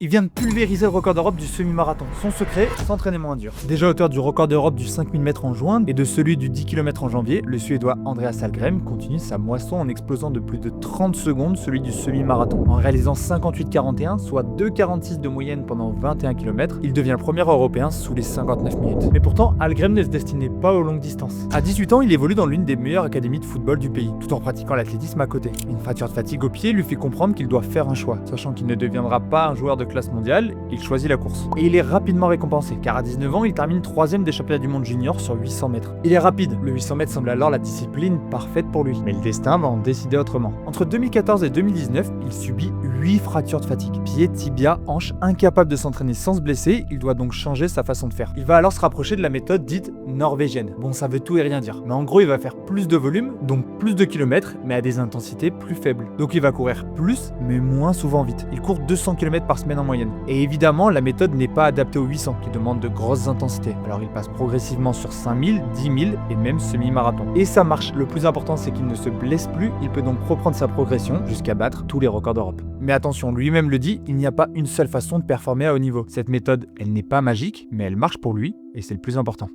Il vient de pulvériser le record d'Europe du semi-marathon. Son secret, s'entraîner moins dur. Déjà auteur du record d'Europe du 5000 mètres en juin et de celui du 10 km en janvier, le Suédois Andreas Algren continue sa moisson en explosant de plus de 30 secondes celui du semi-marathon. En réalisant 58,41, soit 2,46 de moyenne pendant 21 km, il devient le premier Européen sous les 59 minutes. Mais pourtant, Algren ne se destinait pas aux longues distances. À 18 ans, il évolue dans l'une des meilleures académies de football du pays, tout en pratiquant l'athlétisme à côté. Une fracture de fatigue au pied lui fait comprendre qu'il doit faire un choix, sachant qu'il ne deviendra pas un joueur de classe mondiale, il choisit la course. Et il est rapidement récompensé, car à 19 ans, il termine 3ème des championnats du monde junior sur 800 mètres. Il est rapide, le 800 mètres semble alors la discipline parfaite pour lui. Mais le destin va en décider autrement. Entre 2014 et 2019, il subit 8 fractures de fatigue. Pieds, tibia, hanches, incapable de s'entraîner sans se blesser, il doit donc changer sa façon de faire. Il va alors se rapprocher de la méthode dite norvégienne. Bon, ça veut tout et rien dire. Mais en gros, il va faire plus de volume, donc plus de kilomètres, mais à des intensités plus faibles. Donc il va courir plus, mais moins souvent vite. Il court 200 km par semaine en moyenne. Et évidemment, la méthode n'est pas adaptée aux 800, qui demandent de grosses intensités. Alors il passe progressivement sur 5000, 10 000 et même semi-marathon. Et ça marche. Le plus important, c'est qu'il ne se blesse plus. Il peut donc reprendre sa progression jusqu'à battre tous les records d'Europe. Mais attention, lui-même le dit, il n'y a pas une seule façon de performer à haut niveau. Cette méthode, elle n'est pas magique, mais elle marche pour lui, et c'est le plus important.